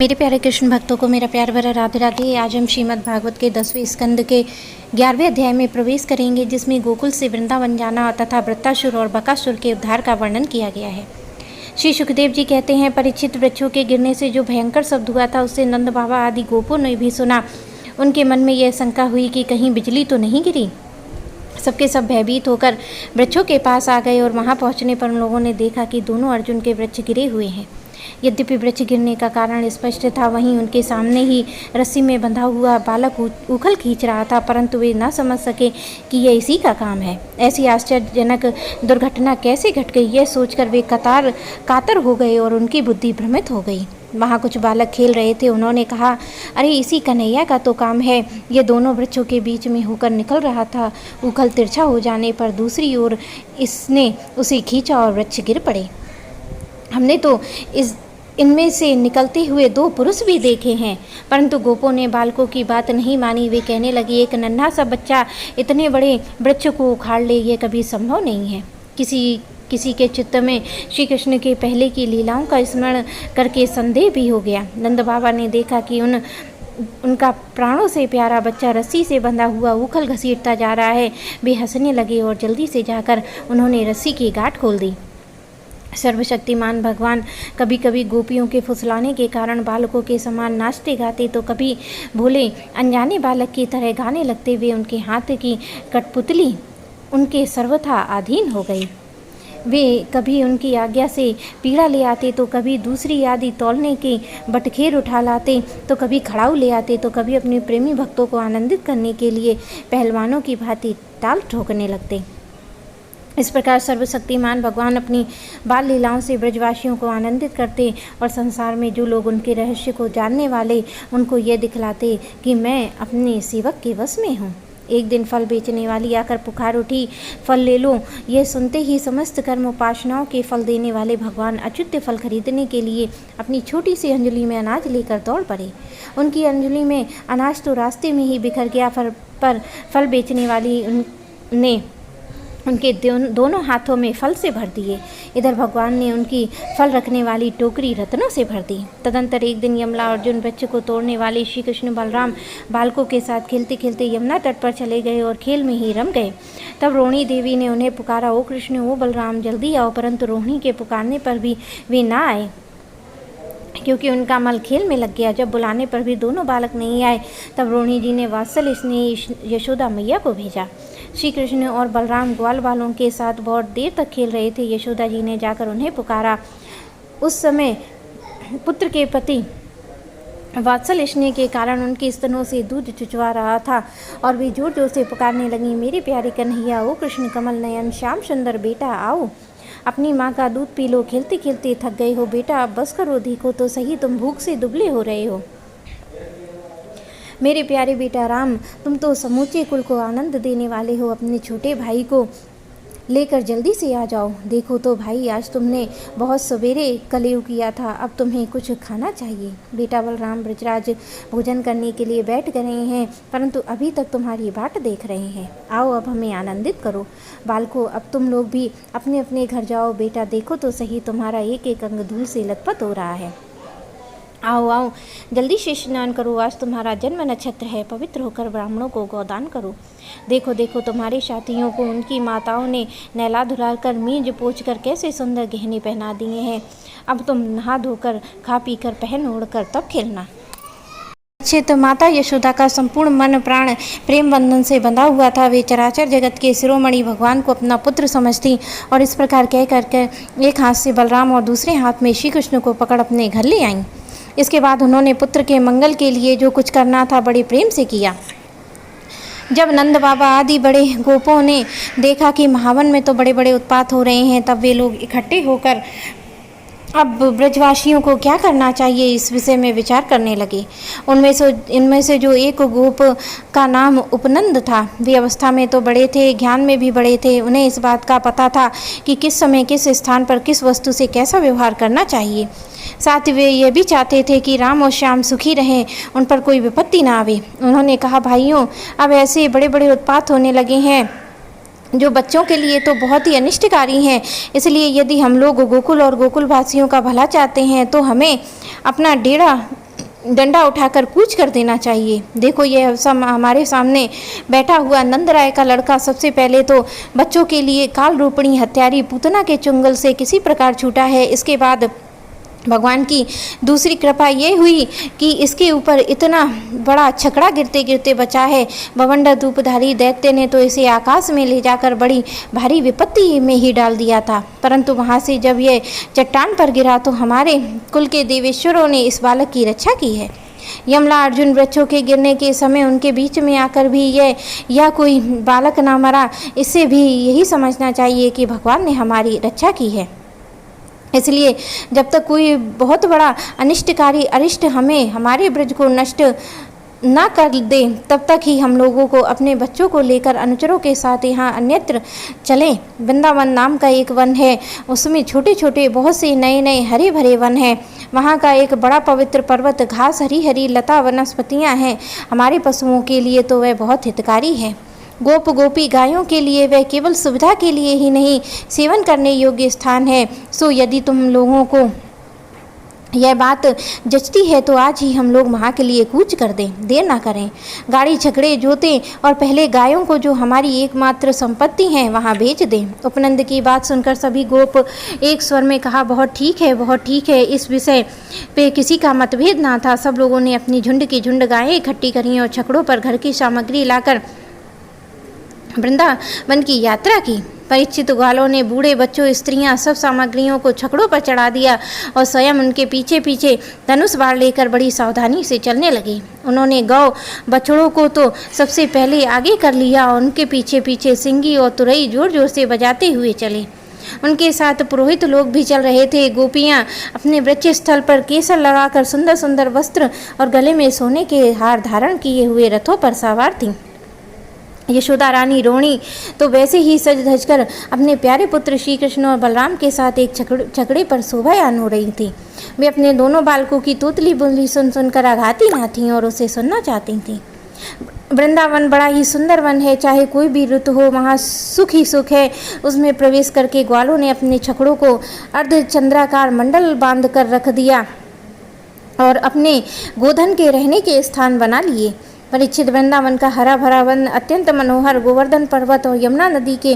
मेरे प्यारे कृष्ण भक्तों को मेरा प्यार भरा राधे राधे। आज हम श्रीमद् भागवत के 10वें स्कंद के 11वें अध्याय में प्रवेश करेंगे, जिसमें गोकुल से वृंदावन जाना तथा वृत्तासुर और बकासुर के उद्धार का वर्णन किया गया है। श्री सुखदेव जी कहते हैं, परीक्षित वृक्षों के गिरने से जो भयंकर शब्द हुआ था उससे नंद बाबा आदि गोपों ने भी सुना। उनके मन में यह शंका हुई कि कहीं बिजली तो नहीं गिरी। सबके सब भयभीत होकर वृक्षों के पास आ गए और वहां पहुंचने पर उन लोगों ने देखा कि दोनों अर्जुन के वृक्ष गिरे हुए हैं। यद्यपि वृक्ष गिरने का कारण स्पष्ट था, वहीं उनके सामने ही रस्सी में बंधा हुआ बालक उखल खींच रहा था, परंतु वे न समझ सके कि यह इसी का काम है। ऐसी आश्चर्यजनक दुर्घटना कैसे घट गई, यह सोचकर वे कातर हो गए और उनकी बुद्धि भ्रमित हो गई। वहाँ कुछ बालक खेल रहे थे। उन्होंने कहा, अरे इसी कन्हैया का तो काम है। ये दोनों वृक्षों के बीच में होकर निकल रहा था। उखल तिरछा हो जाने पर दूसरी ओर इसने उसे खींचा और वृक्ष गिर पड़े। हमने तो इनमें से निकलते हुए दो पुरुष भी देखे हैं। परंतु गोपों ने बालकों की बात नहीं मानी। वे कहने लगे, एक नन्हा सा बच्चा इतने बड़े वृक्ष को उखाड़ ले, ये कभी संभव नहीं है। किसी के चित्त में श्री कृष्ण के पहले की लीलाओं का स्मरण करके संदेह भी हो गया। नंद बाबा ने देखा कि उनका प्राणों से प्यारा बच्चा रस्सी से बंधा हुआ उखल घसीटता जा रहा है। वे हंसने लगे और जल्दी से जाकर उन्होंने रस्सी की गांठ खोल दी। सर्वशक्तिमान भगवान कभी कभी गोपियों के फुसलाने के कारण बालकों के समान नाचते गाते, तो कभी भोले अनजाने बालक की तरह गाने लगते हुए उनके हाथ की कठपुतली उनके सर्वथा अधीन हो गई। वे कभी उनकी आज्ञा से पीड़ा ले आते, तो कभी दूसरी आदि तौलने के बटखेर उठा लाते, तो कभी खड़ाऊ ले आते, तो कभी अपने प्रेमी भक्तों को आनंदित करने के लिए पहलवानों की भांति ताल ठोकने लगते। इस प्रकार सर्वशक्तिमान भगवान अपनी बाल लीलाओं से ब्रजवासियों को आनंदित करते और संसार में जो लोग उनके रहस्य को जानने वाले, उनको ये दिखलाते कि मैं अपने सेवक के वश में हूँ। एक दिन फल बेचने वाली आकर पुकार उठी, फल ले लो। यह सुनते ही समस्त कर्म उपासनाओं के फल देने वाले भगवान अच्युत फल खरीदने के लिए अपनी छोटी सी अंजलि में अनाज लेकर दौड़ पड़े। उनकी अंजलि में अनाज तो रास्ते में ही बिखर गया, पर फल बेचने वाली ने उनके दोनों हाथों में फल से भर दिए। इधर भगवान ने उनकी फल रखने वाली टोकरी रत्नों से भर दी। तदंतर एक दिन यमला अर्जुन वृक्ष को तोड़ने वाले श्री कृष्ण बलराम बालकों के साथ खेलते खेलते यमुना तट पर चले गए और खेल में ही रम गए। तब रोहिणी देवी ने उन्हें पुकारा, ओ कृष्ण, ओ बलराम, जल्दी आओ। परंतु रोहिणी के पुकारने पर भी वे ना आए, क्योंकि उनका मन खेल में लग गया। जब बुलाने पर भी दोनों बालक नहीं आए, तब रोहिणी जी ने वात्सल स्नेह यशोदा मैया को भेजा। श्री कृष्ण और बलराम ग्वाल बालों के साथ बहुत देर तक खेल रहे थे। यशोदा जी ने जाकर उन्हें पुकारा। उस समय पुत्र के प्रति वात्सल स्नेह के कारण उनके स्तनों से दूध चुचवा रहा था और वे जोर जोर से पुकारने लगी, मेरे प्यारे कन्हैया, ओ कृष्ण कमल नयन, श्याम सुंदर बेटा, आओ अपनी माँ का दूध पी लो। खेलते खेलते थक गए हो बेटा, अब बस करो, देखो तो सही, तुम भूख से दुबले हो रहे हो। मेरे प्यारे बेटा राम, तुम तो समूचे कुल को आनंद देने वाले हो। अपने छोटे भाई को लेकर जल्दी से आ जाओ। देखो तो भाई, आज तुमने बहुत सवेरे कलेव किया था, अब तुम्हें कुछ खाना चाहिए। बेटा बलराम ब्रजराज भोजन करने के लिए बैठ गए हैं, परंतु अभी तक तुम्हारी बाट देख रहे हैं। आओ अब हमें आनंदित करो। बालकों, अब तुम लोग भी अपने अपने घर जाओ। बेटा देखो तो सही, तुम्हारा एक एक अंग धूल से लथपथ हो रहा है। आओ आओ, जल्दी से स्नान करो, आज तुम्हारा जन्म नक्षत्र है। पवित्र होकर ब्राह्मणों को गोदान करो। देखो देखो, तुम्हारे साथियों को उनकी माताओं ने नहला धुला कर मींज पोंछ कर कैसे सुंदर गहने पहना दिए हैं। अब तुम नहा धोकर खा पी कर पहन ओढ़ कर तब खेलना। तो माता यशोदा का संपूर्ण मन प्राण प्रेम बंधन से बंधा हुआ था। वे चराचर जगत के शिरोमणि भगवान को अपना पुत्र समझती और इस प्रकार कह करके एक हाथ से बलराम और दूसरे हाथ में श्री कृष्ण को पकड़ अपने घर ले आईं। इसके बाद उन्होंने पुत्र के मंगल के लिए जो कुछ करना था बड़े प्रेम से किया। जब नंद बाबा आदि बड़े गोपों ने देखा कि महावन में तो बड़े बड़े उत्पात हो रहे हैं, तब वे लोग इकट्ठे होकर अब ब्रजवासियों को क्या करना चाहिए इस विषय में विचार करने लगे। इनमें से जो एक गोप का नाम उपनंद था, वे अवस्था में तो बड़े थे, ज्ञान में भी बड़े थे। उन्हें इस बात का पता था कि किस समय किस स्थान पर किस वस्तु से कैसा व्यवहार करना चाहिए। साथ ही वे ये भी चाहते थे कि राम और श्याम सुखी रहें, उन पर कोई विपत्ति ना आवे। उन्होंने कहा, भाइयों, अब ऐसे बड़े बड़े उत्पात होने लगे हैं जो बच्चों के लिए तो बहुत ही अनिष्टकारी हैं। इसलिए यदि हम लोग गोकुल और गोकुलवासियों का भला चाहते हैं तो हमें अपना डेरा डंडा उठाकर कूच कर देना चाहिए। देखो यह सब हमारे सामने बैठा हुआ नंदराय का लड़का सबसे पहले तो बच्चों के लिए काल रूपिणी हत्यारी पूतना के चुंगल से किसी प्रकार छूटा है। इसके बाद भगवान की दूसरी कृपा ये हुई कि इसके ऊपर इतना बड़ा छकड़ा गिरते गिरते बचा है। बवंडर रूपधारी दैत्य ने तो इसे आकाश में ले जाकर बड़ी भारी विपत्ति में ही डाल दिया था, परंतु वहाँ से जब यह चट्टान पर गिरा तो हमारे कुल के देवेश्वरों ने इस बालक की रक्षा की है। यमला अर्जुन वृक्षों के गिरने के समय उनके बीच में आकर भी यह कोई बालक ना मरा, इससे भी यही समझना चाहिए कि भगवान ने हमारी रक्षा की है। इसलिए जब तक कोई बहुत बड़ा अनिष्टकारी अरिष्ट हमें हमारे ब्रज को नष्ट ना कर दे, तब तक ही हम लोगों को अपने बच्चों को लेकर अनुचरों के साथ यहाँ अन्यत्र चलें। वृंदावन नाम का एक वन है, उसमें छोटे छोटे बहुत से नए नए हरे भरे वन हैं। वहाँ का एक बड़ा पवित्र पर्वत, घास हरी हरी लता वनस्पतियाँ हैं। हमारे पशुओं के लिए तो वह बहुत हितकारी है। गोप गोपी गायों के लिए वह केवल सुविधा के लिए ही नहीं, सेवन करने योग्य स्थान है। सो यदि तुम लोगों को यह बात जचती है तो आज ही हम लोग वहाँ के लिए कूच कर दें, देर ना करें। गाड़ी छकड़े जोतें और पहले गायों को जो हमारी एकमात्र संपत्ति हैं वहाँ बेच दें। उपनंद की बात सुनकर सभी गोप एक स्वर में कहा, बहुत ठीक है, बहुत ठीक है। इस विषय पे किसी का मतभेद ना था। सब लोगों ने अपनी झुंड की झुंड गायें इकट्ठी करी और छकड़ों पर घर की सामग्री लाकर वृंदावन की यात्रा की। परीक्षित ग्वालों ने बूढ़े बच्चों स्त्रियां सब सामग्रियों को छकड़ों पर चढ़ा दिया और स्वयं उनके पीछे पीछे धनुष बाण लेकर बड़ी सावधानी से चलने लगे। उन्होंने गौ बछड़ों को तो सबसे पहले आगे कर लिया और उनके पीछे पीछे सिंगी और तुरई जोर जोर से बजाते हुए चले। उनके साथ पुरोहित लोग भी चल रहे थे। गोपियां अपने वृक्ष स्थल पर केसर लगाकर सुंदर सुंदर वस्त्र और गले में सोने के हार धारण किए हुए रथों पर सवार थीं। यशोदा रानी रोणी तो वैसे ही सज धज कर अपने प्यारे पुत्र श्री कृष्ण और बलराम के साथ एक छकड़े पर शोभायान हो रही थी। वे अपने दोनों बालकों की तोतली बोली सुन सुनकर आघाती ना थीं और उसे सुनना चाहती थीं। वृंदावन बड़ा ही सुंदर वन है, चाहे कोई भी ऋतु हो वहाँ सुख ही सुख है। उसमें प्रवेश करके ग्वालों ने अपने छकड़ों को अर्धचंद्राकार मंडल बांध कर रख दिया और अपने गोधन के रहने के स्थान बना लिए। परीक्षित वृंदावन का हरा भरा वन, अत्यंत मनोहर गोवर्धन पर्वत और यमुना नदी के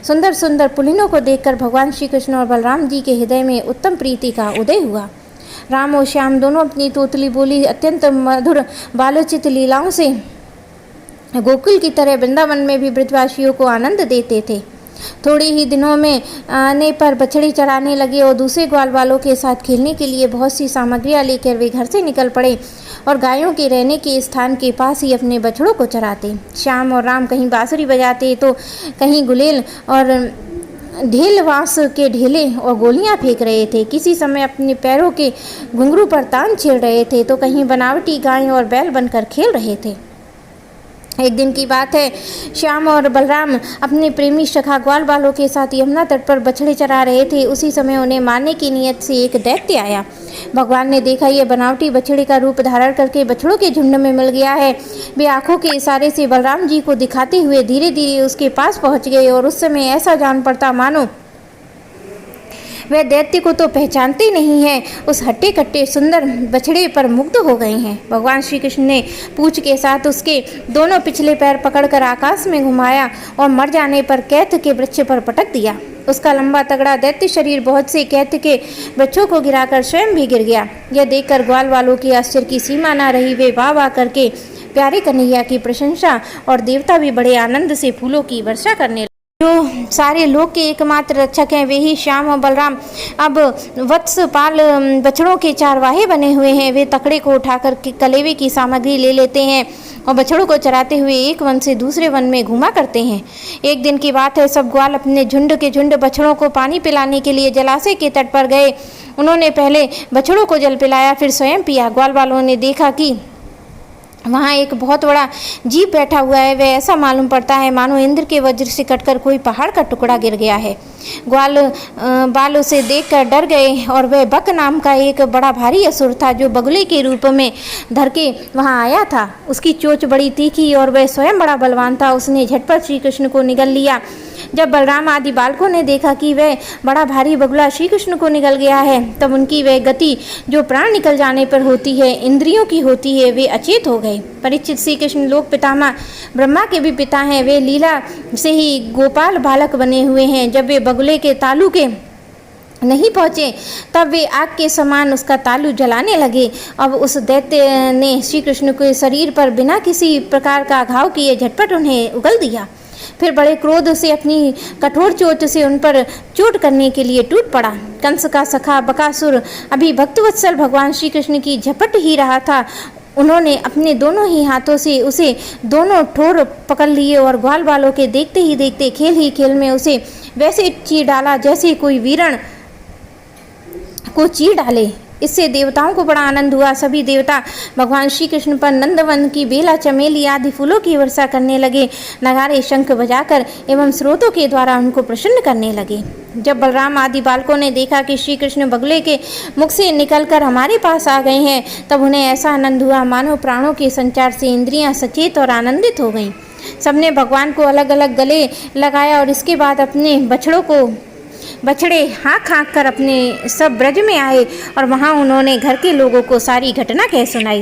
सुंदर सुंदर पुलिनों को देखकर भगवान श्री कृष्ण और बलराम जी के हृदय में उत्तम प्रीति का उदय हुआ। राम और श्याम दोनों अपनी तोतली बोली अत्यंत मधुर बालोचित लीलाओं से गोकुल की तरह वृंदावन में भी ब्रजवासियों को आनंद देते थे। थोड़े ही दिनों में आने पर बछड़ी चराने लगे और दूसरे ग्वाल वालों के साथ खेलने के लिए बहुत सी सामग्रियां लेकर वे घर से निकल पड़े और गायों के रहने के स्थान के पास ही अपने बछड़ों को चराते। श्याम और राम कहीं बांसुरी बजाते तो कहीं गुलेल और ढेल बांस के ढेले और गोलियां फेंक रहे थे। किसी समय अपने पैरों के घुंघरू पर तान छेड़ रहे थे तो कहीं बनावटी गाय और बैल बनकर खेल रहे थे। एक दिन की बात है, श्याम और बलराम अपने प्रेमी सखा ग्वाल बालों के साथ यमुना तट पर बछड़े चरा रहे थे। उसी समय उन्हें मारने की नीयत से एक दैत्य आया। भगवान ने देखा यह बनावटी बछड़े का रूप धारण करके बछड़ों के झुंड में मिल गया है। वे आंखों के इशारे से बलराम जी को दिखाते हुए धीरे धीरे उसके पास पहुंच गए और उस समय ऐसा जान पड़ता मानो वह दैत्य को तो पहचानते नहीं हैं, उस हट्टे कट्टे सुंदर बछड़े पर मुग्ध हो गए हैं। भगवान श्री कृष्ण ने पूंछ के साथ उसके दोनों पिछले पैर पकड़कर आकाश में घुमाया और मर जाने पर कैथ के वृक्ष पर पटक दिया। उसका लंबा तगड़ा दैत्य शरीर बहुत से कैथ के वृक्षों को गिराकर स्वयं भी गिर गया। यह देखकर ग्वाल वालों की आश्चर्य की सीमा न रही। वे वाह वाह करके प्यारे कन्हैया की प्रशंसा और देवता भी बड़े आनंद से फूलों की वर्षा करने। जो सारे लोक के एकमात्र रक्षक हैं वे ही श्याम और बलराम अब वत्सपाल बछड़ों के चारवाहे बने हुए हैं। वे तकड़े को उठाकर कलेवे की सामग्री ले लेते हैं और बछड़ों को चराते हुए एक वन से दूसरे वन में घुमा करते हैं। एक दिन की बात है, सब ग्वाल अपने झुंड के झुंड बछड़ों को पानी पिलाने के लिए जलाशय के तट पर गए। उन्होंने पहले बछड़ों को जल पिलाया, फिर स्वयं पिया। ग्वाल वालों ने देखा कि वहाँ एक बहुत बड़ा जीव बैठा हुआ है। वह ऐसा मालूम पड़ता है मानो इंद्र के वज्र से कटकर कोई पहाड़ का टुकड़ा गिर गया है। ग्वाल बाल उसे देखकर डर गए और वह बक नाम का एक बड़ा भारी असुर था जो बगुले के रूप में धर के वहाँ आया था। उसकी चोंच बड़ी तीखी और वह स्वयं बड़ा बलवान था। उसने झटपट श्री कृष्ण को निगल लिया। जब बलराम आदि बालकों ने देखा कि वह बड़ा भारी बगुला श्री कृष्ण को निगल गया है, तब उनकी वह गति जो प्राण निकल जाने पर होती है, इंद्रियों की होती है, वे अचेत हो गए। परीक्षित, श्री कृष्ण लोक पितामह ब्रह्मा के भी पिता हैं। वे लीला से ही गोपाल बालक बने हुए हैं। जब वे बगुले के तालू के नहीं पहुँचे तब वे आग के समान उसका तालू जलाने लगे। अब उस दैत्य ने श्री कृष्ण के शरीर पर बिना किसी प्रकार का घाव किए झटपट उन्हें उगल दिया। फिर बड़े क्रोध से अपनी कठोर चोट से उन पर चोट करने के लिए टूट पड़ा। कंस का सखा बकासुर अभी भक्तवत्सल भगवान श्री कृष्ण की झपट ही रहा था। उन्होंने अपने दोनों ही हाथों से उसे दोनों ठोर पकड़ लिए और ग्वाल बालों के देखते ही देखते खेल ही खेल में उसे वैसे चीर डाला जैसे कोई वीरण को चीर डाले। इससे देवताओं को बड़ा आनंद हुआ। सभी देवता भगवान श्री कृष्ण पर नंदवन की बेला, चमेली आदि फूलों की वर्षा करने लगे। नगारे शंख बजाकर एवं स्रोतों के द्वारा उनको प्रसन्न करने लगे। जब बलराम आदि बालकों ने देखा कि श्री कृष्ण बगुले के मुख से निकलकर हमारे पास आ गए हैं, तब उन्हें ऐसा आनंद हुआ मानो प्राणों के संचार से इंद्रियां सचेत और आनंदित हो गईं। सबने भगवान को अलग अलग गले लगाया और इसके बाद अपने बछड़े हाँक हाँक कर अपने सब ब्रज में आए और वहाँ उन्होंने घर के लोगों को सारी घटना कह सुनाई।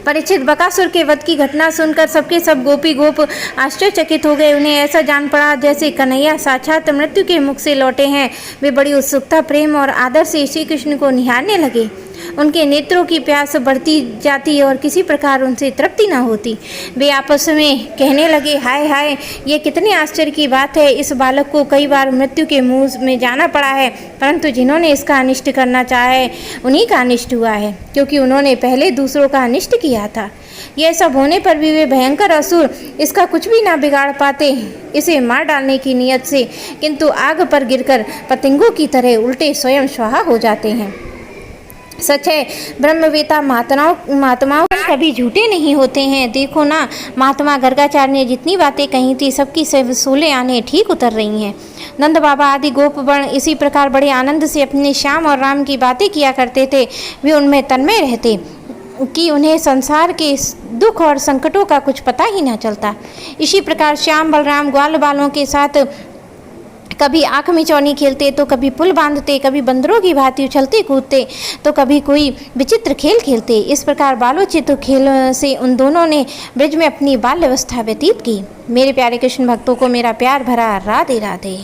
परीक्षित, बकासुर के वध की घटना सुनकर सबके सब गोपी गोप आश्चर्यचकित हो गए। उन्हें ऐसा जान पड़ा जैसे कन्हैया साक्षात मृत्यु के मुख से लौटे हैं। वे बड़ी उत्सुकता, प्रेम और आदर से श्री कृष्ण को निहारने लगे। उनके नेत्रों की प्यास बढ़ती जाती और किसी प्रकार उनसे तृप्ति न होती। वे आपस में कहने लगे, हाय हाय, ये कितने आश्चर्य की बात है। इस बालक को कई बार मृत्यु के मुंह में जाना पड़ा है, परंतु जिन्होंने इसका अनिष्ट करना चाहा है उन्हीं का अनिष्ट हुआ है, क्योंकि उन्होंने पहले दूसरों का अनिष्ट किया था। यह सब होने पर भी वे भयंकर असुर इसका कुछ भी ना बिगाड़ पाते, इसे मार डालने की नियत से, किंतु आग पर गिरकर पतंगों की तरह उल्टे स्वयं स्वाहा हो जाते हैं। सच है, ब्रह्मवेता महात्माओं कभी झूठे नहीं होते हैं। देखो ना, महात्मा गर्गाचार्य ने जितनी बातें कही थी सबकी सब 16 आने ठीक उतर रही हैं। नंद बाबा आदि गोपगण इसी प्रकार बड़े आनंद से अपने श्याम और राम की बातें किया करते थे। वे उनमें तन्मय रहते कि उन्हें संसार के दुख और संकटों का कुछ पता ही न चलता। इसी प्रकार श्याम बलराम ग्वाल बालों के साथ कभी आँख मिचौनी खेलते, तो कभी पुल बांधते, कभी बंदरों की भांति उछलते कूदते, तो कभी कोई विचित्र खेल खेलते। इस प्रकार बालोचित खेल से उन दोनों ने ब्रज में अपनी बाल्य अवस्था व्यतीत की। मेरे प्यारे कृष्ण भक्तों को मेरा प्यार भरा राधे राधे।